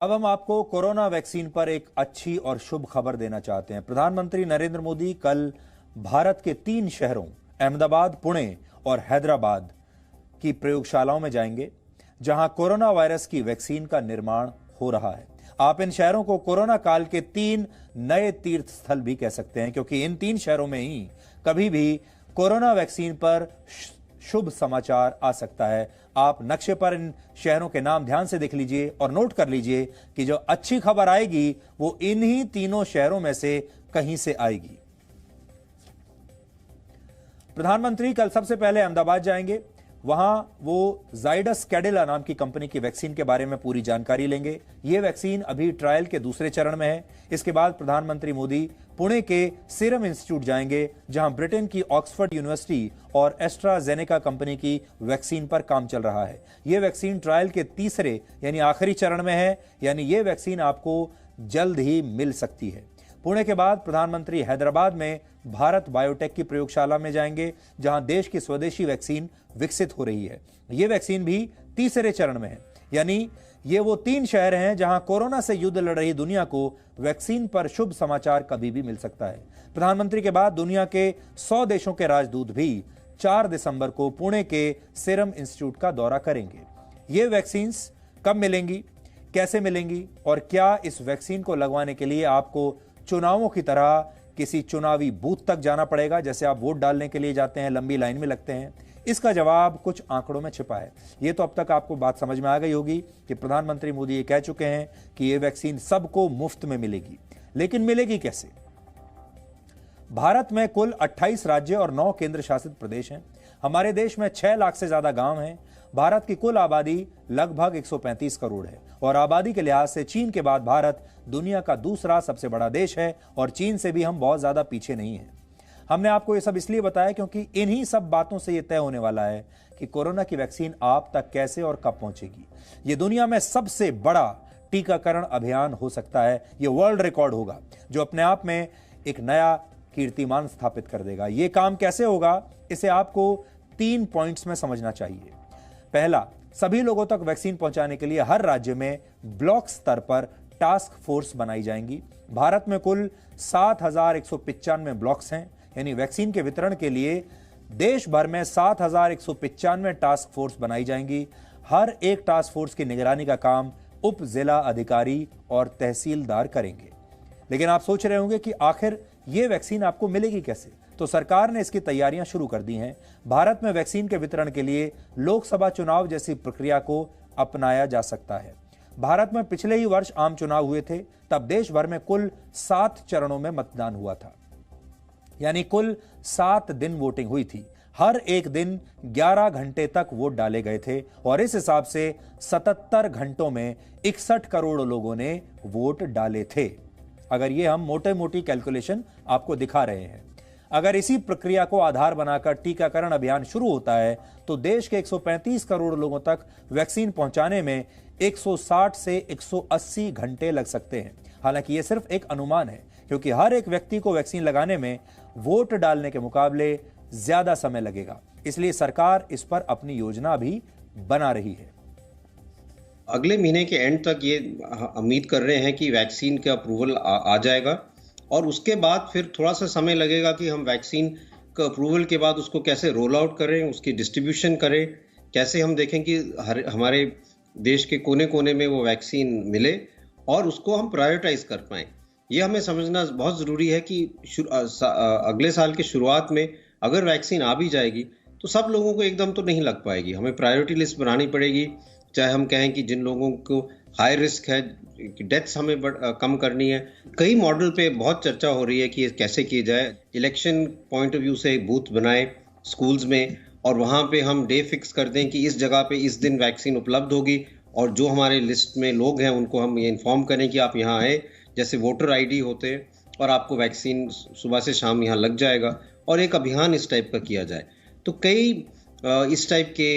अब हम आपको कोरोना वैक्सीन पर एक अच्छी और शुभ खबर देना चाहते हैं। प्रधानमंत्री नरेंद्र मोदी कल भारत के 3 शहरों अहमदाबाद, पुणे और हैदराबाद की प्रयोगशालाओं में जाएंगे, जहां कोरोना वायरस की वैक्सीन का निर्माण हो रहा है। आप इन शहरों को कोरोना काल के 3 नए तीर्थ स्थल भी कह सकते हैं, क्योंकि इन 3 शहरों में ही कभी भी कोरोना वैक्सीन पर शुभ समाचार आ सकता है। आप नक्शे पर इन शहरों के नाम ध्यान से देख लीजिए और नोट कर लीजिए कि जो अच्छी खबर आएगी वो इन्हीं तीनों शहरों में से कहीं से आएगी। प्रधानमंत्री कल सबसे पहले अहमदाबाद जाएंगे। वहां वो जाइडस कैडिला नाम की कंपनी की वैक्सीन के बारे में पूरी जानकारी लेंगे। यह वैक्सीन अभी ट्रायल के दूसरे चरण में है। इसके बाद प्रधानमंत्री मोदी पुणे के सीरम इंस्टीट्यूट जाएंगे, जहां ब्रिटेन की ऑक्सफोर्ड यूनिवर्सिटी और एस्ट्राजेनेका कंपनी की वैक्सीन पर काम चल रहा है। यह वैक्सीन ट्रायल के तीसरे यानी आखिरी चरण में है, यानी यह वैक्सीन आपको जल्द ही मिल सकती है। पुणे के बाद प्रधानमंत्री हैदराबाद में भारत बायोटेक की प्रयोगशाला में जाएंगे, जहां देश की स्वदेशी वैक्सीन विकसित हो रही है। यह वैक्सीन भी तीसरे चरण में है, यानी ये वो 3 शहर हैं जहां कोरोना से युद्ध लड़ रही दुनिया को वैक्सीन पर शुभ समाचार कभी भी मिल सकता है। प्रधानमंत्री के बाद दुनिया के 100 देशों के राजदूत भी 4 दिसंबर को पुणे के सीरम इंस्टीट्यूट का दौरा करेंगे। ये वैक्सीन कब मिलेंगी, कैसे मिलेंगी और क्या इस वैक्सीन को लगवाने के लिए आपको चुनावों की तरह किसी चुनावी बूथ तक जाना पड़ेगा, जैसे आप वोट डालने के लिए जाते हैं, लंबी लाइन में लगते हैं? इसका जवाब कुछ आंकड़ों में छिपा है। यह तो अब तक आपको बात समझ में आ गई होगी कि प्रधानमंत्री मोदी ये कह चुके हैं कि यह वैक्सीन सबको मुफ्त में मिलेगी। लेकिन मिलेगी कैसे? भारत में कुल 28 राज्य और 9 केंद्र शासित प्रदेश हैं। हमारे देश में 6 लाख से ज्यादा गांव हैं। भारत की कुल आबादी लगभग 135 करोड़ है और आबादी के लिहाज से चीन के बाद भारत दुनिया का दूसरा सबसे बड़ा देश है और चीन से भी हम बहुत ज्यादा पीछे नहीं हैं। हमने आपको ये सब इसलिए बताया क्योंकि इन्हीं सब बातों से यह तय होने वाला है कि कोरोना की वैक्सीन आप तक कैसे और कब पहुंचेगी। यह दुनिया में सबसे बड़ा टीकाकरण अभियान हो सकता है। यह वर्ल्ड रिकॉर्ड होगा जो अपने आप में एक नया कीर्तिमान स्थापित कर देगा। यह काम कैसे होगा, इसे आपको 3 पॉइंट्स में समझना चाहिए। पहला, सभी लोगों तक वैक्सीन पहुंचाने के लिए हर राज्य में ब्लॉक स्तर पर टास्क फोर्स बनाई जाएंगी। भारत में कुल 7,195 ब्लॉक्स हैं, यानी वैक्सीन के वितरण के लिए देश भर में 7,195 टास्क फोर्स बनाई जाएंगी। हर एक टास्क फोर्स की निगरानी का काम उप जिला अधिकारी और तहसीलदार करेंगे। लेकिन आप सोच रहे होंगे कि आखिर यह वैक्सीन आपको मिलेगी कैसे? तो सरकार ने इसकी तैयारियां शुरू कर दी हैं। भारत में वैक्सीन के वितरण के लिए लोकसभा चुनाव जैसी प्रक्रिया को अपनाया जा सकता है। भारत में पिछले ही वर्ष आम चुनाव हुए थे, तब देश भर में कुल 7 चरणों में मतदान हुआ था, यानी कुल 7 दिन वोटिंग हुई थी। हर एक दिन 11 घंटे तक वोट डाले गए थे और इस हिसाब से 77 घंटों में 61 करोड़ लोगों ने वोट डाले थे। अगर ये हम मोटे मोटी कैलकुलेशन आपको दिखा रहे हैं, अगर इसी प्रक्रिया को आधार बनाकर टीकाकरण अभियान शुरू होता है तो देश के 135 करोड़ लोगों तक वैक्सीन पहुंचाने में 160 से 180 घंटे लग सकते हैं। हालांकि यह सिर्फ एक अनुमान है, क्योंकि हर एक व्यक्ति को वैक्सीन लगाने में वोट डालने के मुकाबले ज्यादा समय लगेगा। इसलिए सरकार इस पर अपनी योजना भी बना रही है। अगले महीने के एंड तक ये उम्मीद कर रहे हैं कि वैक्सीन का अप्रूवल आ जाएगा और उसके बाद फिर थोड़ा सा समय लगेगा कि हम वैक्सीन का अप्रूवल के बाद उसको कैसे रोल आउट करें, उसकी डिस्ट्रीब्यूशन करें, कैसे हम देखें कि हमारे देश के कोने कोने में वो वैक्सीन मिले और उसको हम प्रायोरिटाइज कर पाएं। ये हमें समझना बहुत ज़रूरी है कि अगले साल की शुरुआत में अगर वैक्सीन आ भी जाएगी तो सब लोगों को एकदम तो नहीं लग पाएगी। हमें प्रायोरिटी लिस्ट बनानी पड़ेगी। चाहे हम कहें कि जिन लोगों को हाई रिस्क है, डेथ्स हमें कम करनी है। कई मॉडल पे बहुत चर्चा हो रही है कि ये कैसे किया जाए। इलेक्शन पॉइंट ऑफ व्यू से बूथ बनाए स्कूल्स में और वहाँ पे हम डे फिक्स कर दें कि इस जगह पे इस दिन वैक्सीन उपलब्ध होगी और जो हमारे लिस्ट में लोग हैं उनको हम ये इन्फॉर्म करें कि आप यहाँ आए, जैसे वोटर आईडी होते हैं, और आपको वैक्सीन सुबह से शाम यहाँ लग जाएगा और एक अभियान इस टाइप का किया जाए। तो कई इस टाइप के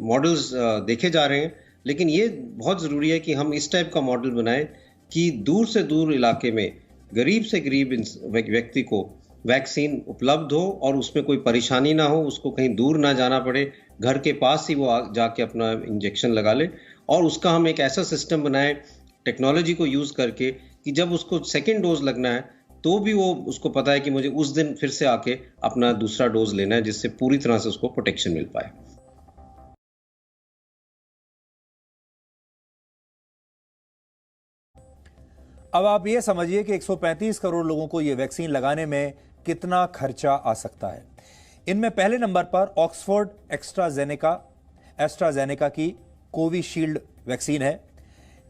मॉडल्स देखे जा रहे हैं, लेकिन ये बहुत ज़रूरी है कि हम इस टाइप का मॉडल बनाएं कि दूर से दूर इलाके में गरीब से गरीब व्यक्ति को वैक्सीन उपलब्ध हो और उसमें कोई परेशानी ना हो, उसको कहीं दूर ना जाना पड़े, घर के पास ही वो जाके अपना इंजेक्शन लगा ले। और उसका हम एक ऐसा सिस्टम बनाएं टेक्नोलॉजी को यूज करके कि जब उसको सेकेंड डोज लगना है तो भी वो उसको पता है कि मुझे उस दिन फिर से आके अपना दूसरा डोज लेना है, जिससे पूरी तरह से उसको प्रोटेक्शन मिल पाए। अब आप ये समझिए कि 135 करोड़ लोगों को ये वैक्सीन लगाने में कितना खर्चा आ सकता है। इनमें पहले नंबर पर ऑक्सफोर्ड एस्ट्राजेनेका की कोविशील्ड वैक्सीन है।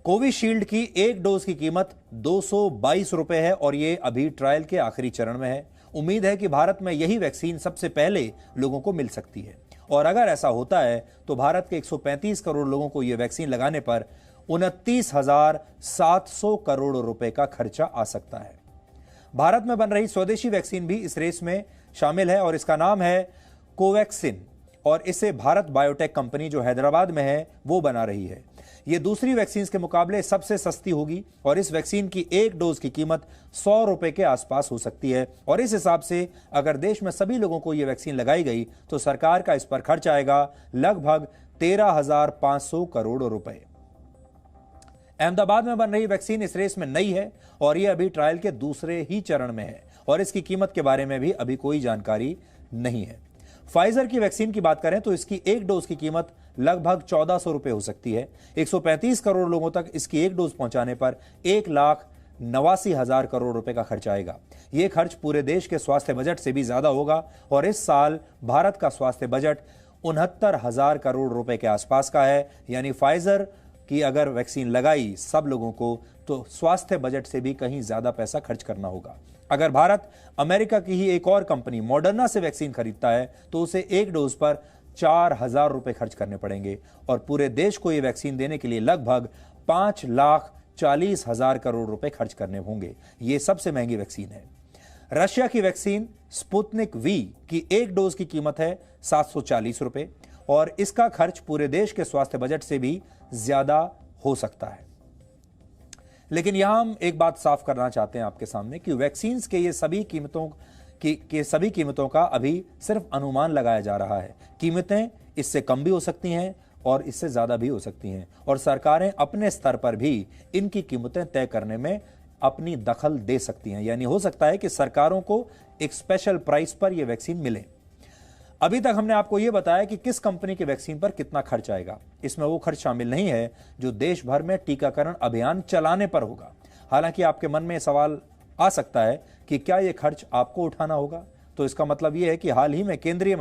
कोविशील्ड की एक डोज की कीमत 222 रुपए है और ये अभी ट्रायल के आखिरी चरण में है। उम्मीद है कि भारत में यही वैक्सीन सबसे पहले लोगों को मिल सकती है और अगर ऐसा होता है तो भारत के 135 करोड़ लोगों को यह वैक्सीन लगाने पर 29,700 करोड़ रुपए का खर्चा आ सकता है। भारत में बन रही स्वदेशी वैक्सीन भी इस रेस में शामिल है और इसका नाम है कोवैक्सिन और इसे भारत बायोटेक कंपनी जो हैदराबाद में है वो बना रही है। यह दूसरी वैक्सीन के मुकाबले सबसे सस्ती होगी और इस वैक्सीन की एक डोज की कीमत 100 रुपए के आसपास हो सकती है और इस हिसाब से अगर देश में सभी लोगों को यह वैक्सीन लगाई गई तो सरकार का इस पर खर्च आएगा लगभग 13,500 करोड़ रुपए। अहमदाबाद में बन रही वैक्सीन इस रेस में नई है और यह अभी ट्रायल के दूसरे ही चरण में है और इसकी कीमत के बारे में भी अभी कोई जानकारी नहीं है। फाइजर की वैक्सीन की बात करें तो इसकी एक डोज की कीमत लगभग 1400 रुपए हो सकती है। 135 करोड़ लोगों तक इसकी एक डोज पहुंचाने पर 1,89,000 करोड़ रुपए का खर्च आएगा। यह खर्च पूरे देश के स्वास्थ्य बजट से भी ज्यादा होगा और इस साल भारत का स्वास्थ्य बजट 69,000 करोड़ रुपए के आसपास का है। यानी फाइजर कि अगर वैक्सीन लगाई सब लोगों को तो स्वास्थ्य बजट से भी कहीं ज्यादा पैसा खर्च करना होगा। अगर भारत अमेरिका की ही एक और कंपनी मॉडर्ना से वैक्सीन खरीदता है तो उसे एक डोज पर 4,000 रुपए खर्च करने पड़ेंगे और पूरे देश को यह वैक्सीन देने के लिए लगभग 5,40,000 करोड़ रुपए खर्च करने होंगे। यह सबसे महंगी वैक्सीन है। रशिया की वैक्सीन स्पुतनिक वी की एक डोज की कीमत है 740 रुपए और इसका खर्च पूरे देश के स्वास्थ्य बजट से भी ज्यादा हो सकता है। लेकिन यहां हम एक बात साफ करना चाहते हैं आपके सामने कि वैक्सीन के ये सभी कीमतों का अभी सिर्फ अनुमान लगाया जा रहा है। कीमतें इससे कम भी हो सकती हैं और इससे ज्यादा भी हो सकती हैं और सरकारें अपने स्तर पर भी इनकी कीमतें तय करने में अपनी दखल दे सकती हैं। यानी हो सकता है कि सरकारों को एक स्पेशल प्राइस पर यह वैक्सीन मिले। अभी तक हमने आपको यह बताया कि किस कंपनी की वैक्सीन पर कितना खर्च आएगा। इसमें वो खर्च शामिल नहीं है जो देश भर में टीकाकरण अभियान चलाने पर होगा। हालांकि आपके मन में सवाल आ सकता है कि क्या यह खर्च आपको उठाना होगा, तो इसका मतलब यह है कि हाल ही में केंद्रीय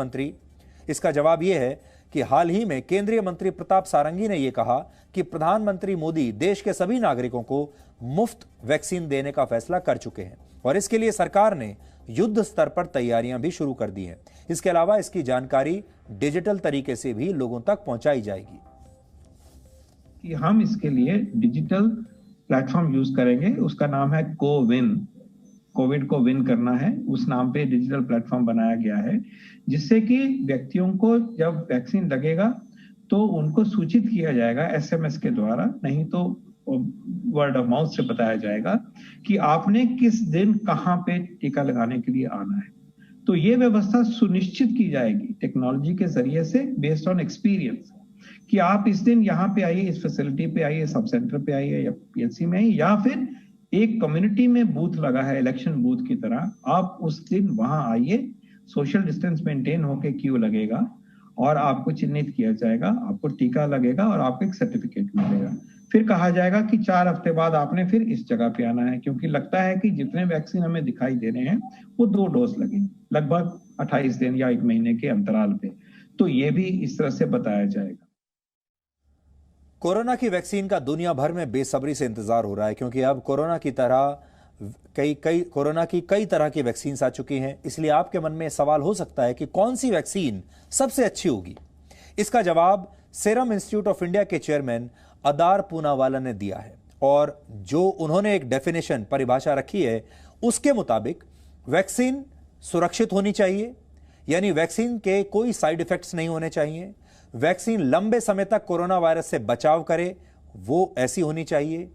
मंत्री प्रताप सारंगी ने यह कहा कि प्रधानमंत्री मोदी देश के सभी नागरिकों को मुफ्त वैक्सीन देने का फैसला कर चुके हैं और इसके लिए सरकार ने युद्ध स्तर पर तैयारियां भी शुरू कर दी हैं। इसके अलावा इसकी जानकारी डिजिटल तरीके से भी लोगों तक पहुंचाई जाएगी। कि हम इसके लिए डिजिटल प्लेटफॉर्म यूज करेंगे, उसका नाम है कोविन। कोविड को विन करना है, उस नाम पे डिजिटल प्लेटफॉर्म बनाया गया है जिससे कि व्यक्तियों को जब वैक्सीन लगेगा तो उनको सूचित किया जाएगा एसएमएस के द्वारा, नहीं तो वर्ड ऑफ माउथ से बताया जाएगा कि आपने किस दिन कहां पे टीका लगाने के लिए आना है। तो ये व्यवस्था सुनिश्चित की जाएगी टेक्नोलॉजी के जरिए से बेस्ड ऑन एक्सपीरियंस कि आप इस दिन यहाँ पे आइए, इस फैसिलिटी पे आइए, सब सेंटर पे आइए या पीएचसी में आइए, या फिर एक कम्युनिटी में बूथ लगा है इलेक्शन बूथ की तरह, आप उस दिन वहां आइए, सोशल डिस्टेंस मेंटेन होकर क्यू लगेगा और आपको चिन्हित किया जाएगा, आपको टीका लगेगा और आपको एक सर्टिफिकेट मिलेगा। फिर कहा जाएगा कि 4 हफ्ते बाद आपने फिर इस जगह पे आना है, क्योंकि लगता है कि जितने वैक्सीन हमें दिखाई दे रहे हैं वो 2 डोज लगे लगभग 28 दिन या 1 महीने के अंतराल पे, तो ये भी इस तरह से बताया जाएगा। कोरोना की वैक्सीन का दुनिया भर में बेसब्री से इंतजार हो रहा है क्योंकि अब कोरोना की कई तरह की वैक्सीन आ चुकी हैं। इसलिए आपके मन में सवाल हो सकता है कि कौन सी वैक्सीन सबसे अच्छी होगी। इसका जवाब सीरम इंस्टीट्यूट ऑफ इंडिया के चेयरमैन अदार पूनावाला ने दिया है और जो उन्होंने एक डेफिनेशन परिभाषा रखी है उसके मुताबिक वैक्सीन सुरक्षित होनी चाहिए, यानी वैक्सीन के कोई साइड इफेक्ट्स नहीं होने चाहिए। वैक्सीन लंबे समय तक कोरोना वायरस से बचाव करे वो ऐसी होनी चाहिए,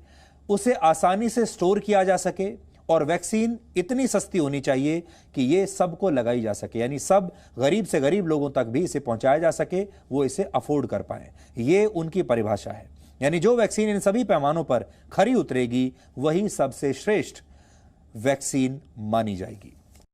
उसे आसानी से स्टोर किया जा सके और वैक्सीन इतनी सस्ती होनी चाहिए कि ये सबको लगाई जा सके, यानी सब गरीब से गरीब लोगों तक भी इसे पहुंचाया जा सके, वो इसे अफोर्ड कर पाए। ये उनकी परिभाषा है। यानी जो वैक्सीन इन सभी पैमानों पर खरी उतरेगी वही सबसे श्रेष्ठ वैक्सीन मानी जाएगी।